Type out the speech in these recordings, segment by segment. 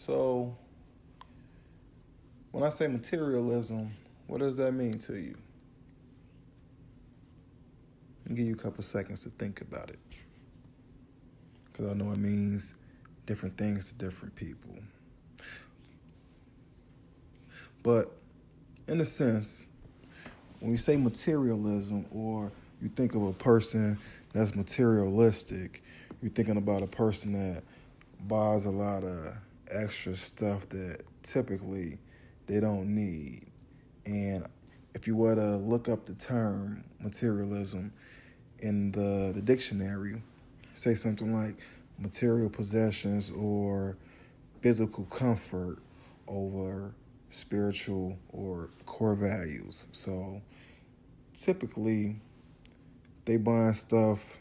So, when I say materialism, what does that mean to you? I'll give you a couple seconds to think about it. Because I know it means different things to different people. But in a sense, when you say materialism or you think of a person that's materialistic, you're thinking about a person that buys a lot of extra stuff that typically they don't need. And if you were to look up the term materialism in the dictionary, say something like material possessions or physical comfort over spiritual or core values. So typically they buying stuff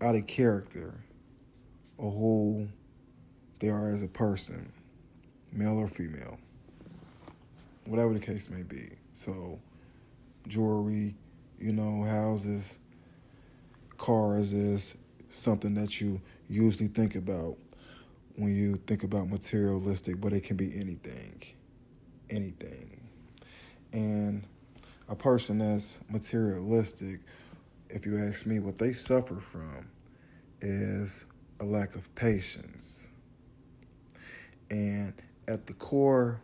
out of character or who they are as a person, male or female, whatever the case may be. So jewelry, houses, cars is something that you usually think about when you think about materialistic, but it can be anything. And a person that's materialistic, if you ask me, what they suffer from is a lack of patience. And at the core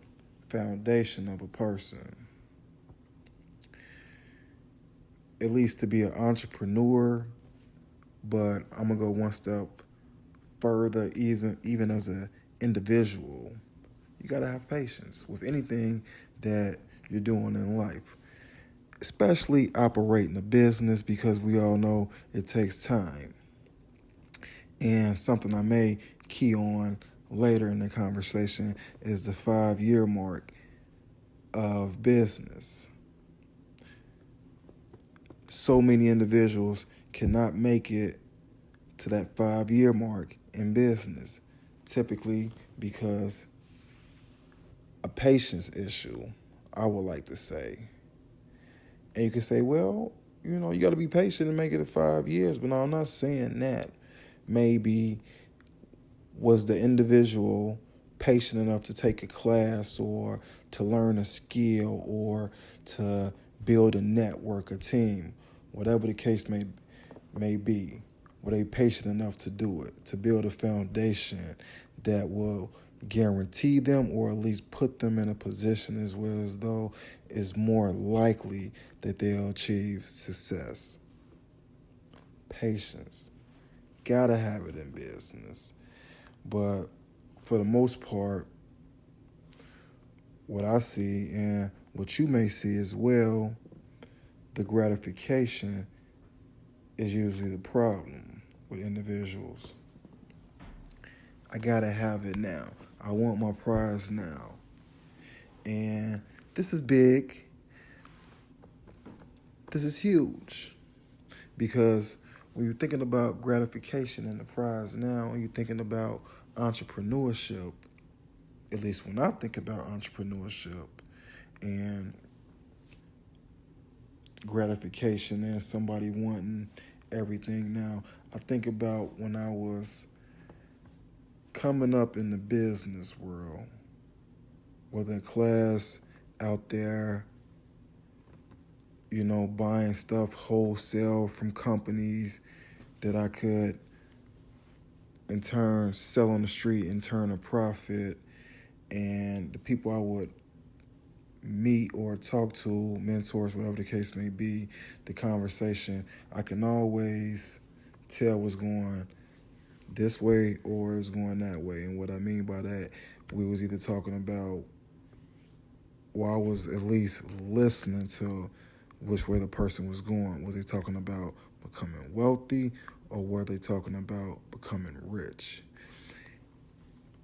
foundation of a person, at least to be an entrepreneur, but I'm going to go one step further, even as an individual, you got to have patience with anything that you're doing in life, especially operating a business, because we all know it takes time. And something I may key on later in the conversation is the 5-year mark of business. So many individuals cannot make it to that 5-year mark in business, typically because a patience issue, I would like to say. And you can say, well, you got to be patient and make it to 5 years. But no, I'm not saying that. Maybe was the individual patient enough to take a class or to learn a skill or to build a network, a team, whatever the case may be. Were they patient enough to do it, to build a foundation that will guarantee them or at least put them in a position as though it's more likely that they'll achieve success? Patience. Gotta have it in business. But for the most part, what I see and what you may see as well, the gratification is usually the problem with individuals. I gotta have it now. I want my prize now. And this is big. This is huge. Because when you're thinking about gratification and the prize now, and you're thinking about entrepreneurship, at least when I think about entrepreneurship and gratification and somebody wanting everything now, I think about when I was coming up in the business world, whether in class, out there, buying stuff wholesale from companies that I could in turn sell on the street and turn a profit. And the people I would meet or talk to, mentors, whatever the case may be, the conversation, I can always tell what's going this way or it's going that way. And what I mean by that, we was either talking about, I was at least listening to which way the person was going. Was they talking about becoming wealthy or were they talking about becoming rich?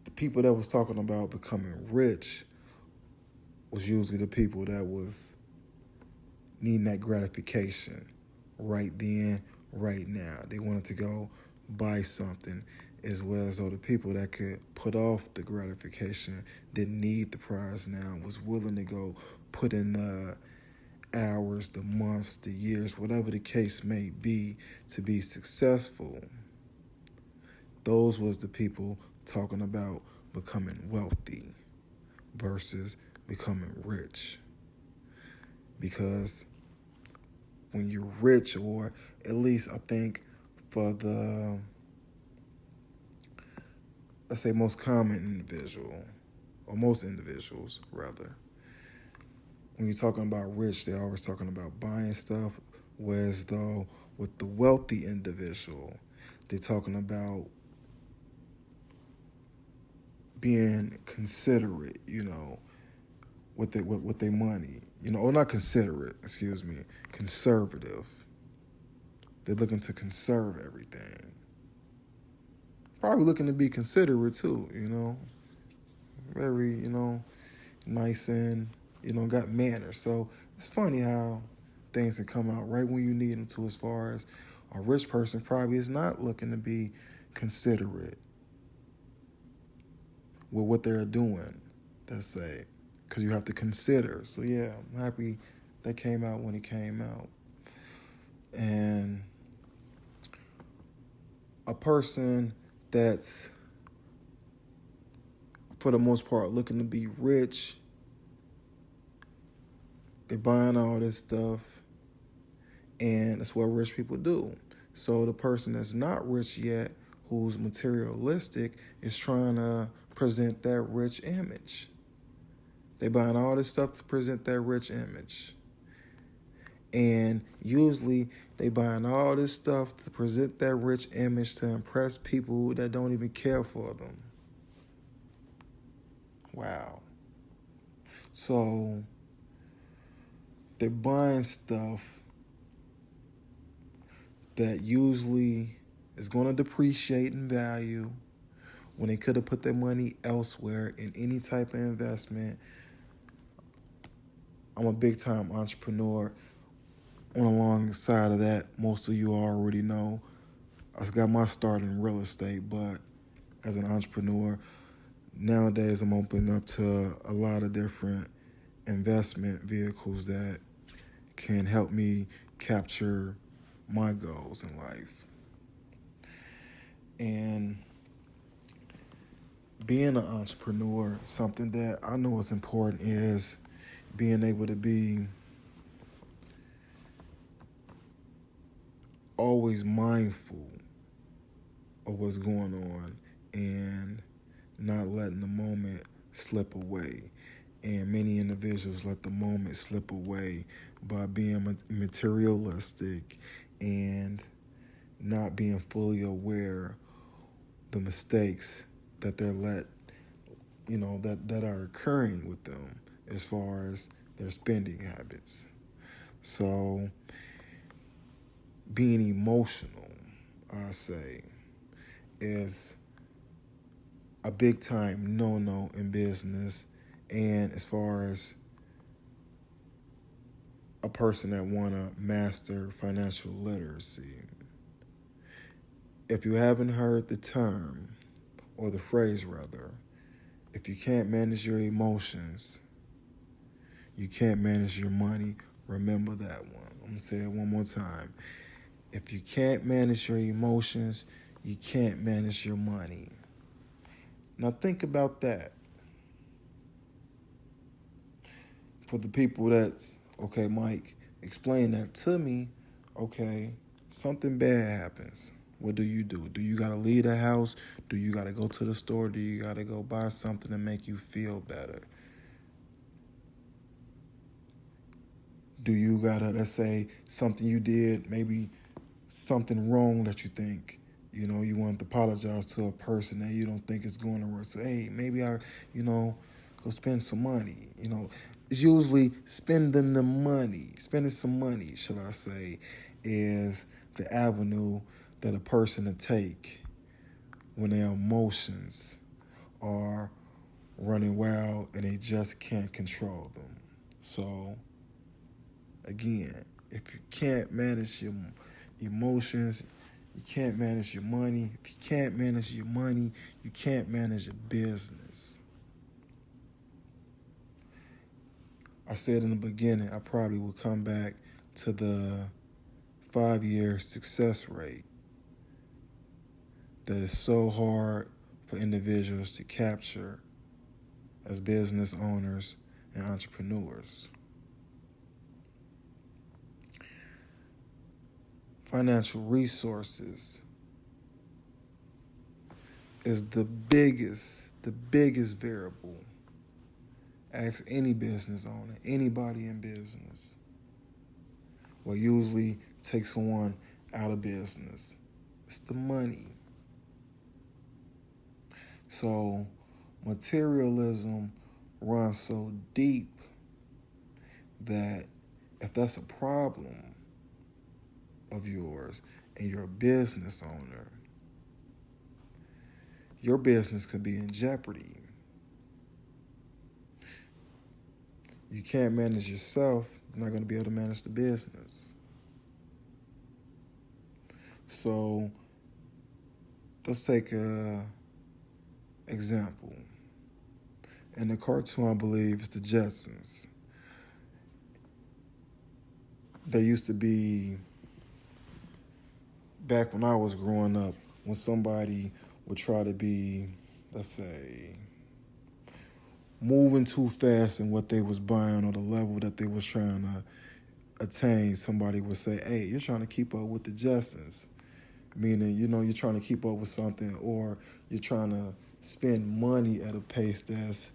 The people that was talking about becoming rich was usually the people that was needing that gratification right then, right now. They wanted to go buy something, as well as though the people that could put off the gratification, didn't need the prize now, was willing to go put in the hours, the months, the years, whatever the case may be, to be successful. Those was the people talking about becoming wealthy versus becoming rich. Because when you're rich, or at least I think for the, let's say, most common individual, or most individuals rather, when you're talking about rich, they're always talking about buying stuff, whereas though with the wealthy individual, they're talking about being considerate, with their money, or not considerate, excuse me, conservative. They're looking to conserve everything. Probably looking to be considerate too, very, nice and, got manners. So it's funny how things can come out right when you need them to, as far as a rich person probably is not looking to be considerate with what they're doing, let's say, because you have to consider. So yeah, I'm happy that came out when it came out. And a person that's, for the most part, looking to be rich, they're buying all this stuff, and that's what rich people do. So the person that's not rich yet, who's materialistic, is trying to present that rich image. They buying all this stuff to present that rich image. And usually they buying all this stuff to present that rich image to impress people that don't even care for them. Wow. So they're buying stuff that usually is going to depreciate in value when they could have put their money elsewhere in any type of investment. I'm a big-time entrepreneur. On the long side of that, most of you already know, I got my start in real estate, but as an entrepreneur, nowadays I'm open up to a lot of different investment vehicles that can help me capture my goals in life. And being an entrepreneur, something that I know is important is being able to be always mindful of what's going on and not letting the moment slip away. And many individuals let the moment slip away by being materialistic and not being fully aware the mistakes that they're that are occurring with them as far as their spending habits. So being emotional, I say, is a big time no-no in business, and as far as a person that want to master financial literacy. If you haven't heard the term, or the phrase rather, if you can't manage your emotions, you can't manage your money, remember that one. I'm going to say it one more time. If you can't manage your emotions, you can't manage your money. Now think about that. For the people that's, okay, Mike, explain that to me. Okay, something bad happens. What do? Do you got to leave the house? Do you got to go to the store? Do you got to go buy something to make you feel better? Do you got to, let's say, something you did, maybe something wrong that you think, you want to apologize to a person that you don't think is going to work. So, hey, maybe I, go spend some money. It's usually spending some money, should I say, is the avenue that a person will take when their emotions are running wild and they just can't control them. So, again, if you can't manage your emotions, you can't manage your money. If you can't manage your money, you can't manage your business. I said in the beginning, I probably would come back to the 5-year success rate that is so hard for individuals to capture as business owners and entrepreneurs. Financial resources is the biggest variable. Ask any business owner, anybody in business. What usually takes someone out of business. It's the money. So materialism runs so deep that if that's a problem of yours and you're a business owner, your business could be in jeopardy. You can't manage yourself, you're not going to be able to manage the business. So let's take an example. In the cartoon, I believe it's the Jetsons. There used to be, back when I was growing up, when somebody would try to be, let's say, moving too fast in what they was buying or the level that they was trying to attain, somebody would say, hey, you're trying to keep up with the Jetsons. Meaning, you're trying to keep up with something, or you're trying to spend money at a pace that's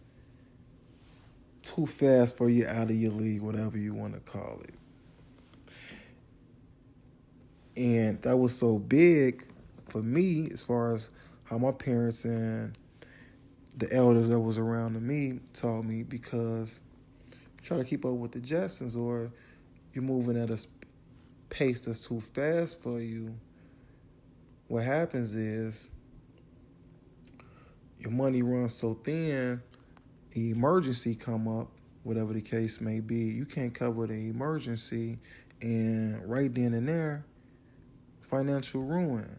too fast for you, out of your league, whatever you want to call it. And that was so big for me as far as how my parents and the elders that was around me taught me, because you try to keep up with the Jetsons or you're moving at a pace that's too fast for you, what happens is your money runs so thin, an emergency come up, whatever the case may be, you can't cover the emergency, and right then and there, financial ruin.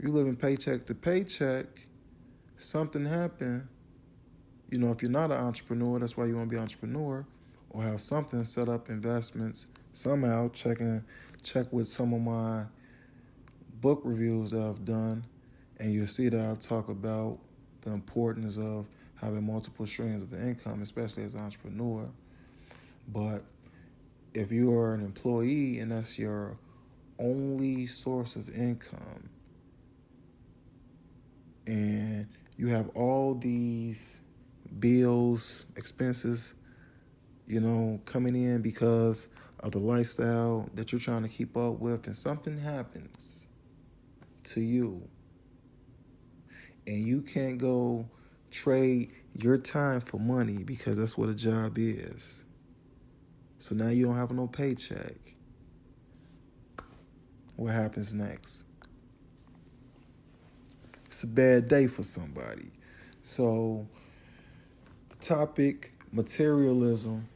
You living paycheck to paycheck, something happened. If you're not an entrepreneur, that's why you want to be an entrepreneur, or have something set up, investments, somehow check with some of my book reviews that I've done, and you'll see that I talk about the importance of having multiple streams of income, especially as an entrepreneur. But if you are an employee and that's your only source of income, and you have all these bills, expenses, coming in because of the lifestyle that you're trying to keep up with, and something happens to you, and you can't go trade your time for money, because that's what a job is. So now you don't have no paycheck. What happens next? It's a bad day for somebody. So the topic, materialism,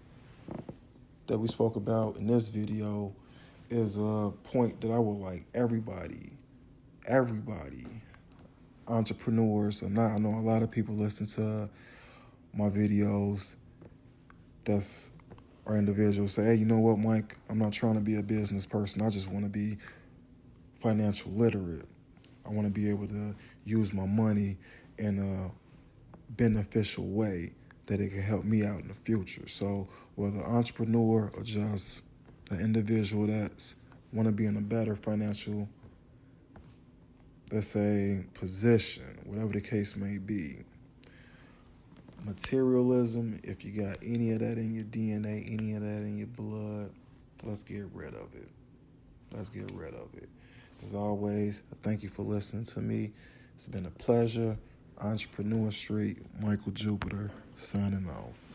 that we spoke about in this video is a point that I would like everybody, entrepreneurs or not. I know a lot of people listen to my videos are individuals say, hey, you know what, Mike, I'm not trying to be a business person. I just want to be financial literate. I want to be able to use my money in a beneficial way that it can help me out in the future. So whether entrepreneur or just an individual that's want to be in a better financial, let's say, position, whatever the case may be, materialism, if you got any of that in your DNA, any of that in your blood, let's get rid of it. Let's get rid of it. As always, thank you for listening to me. It's been a pleasure. Entrepreneurstreet, Michael Jubiter, signing off.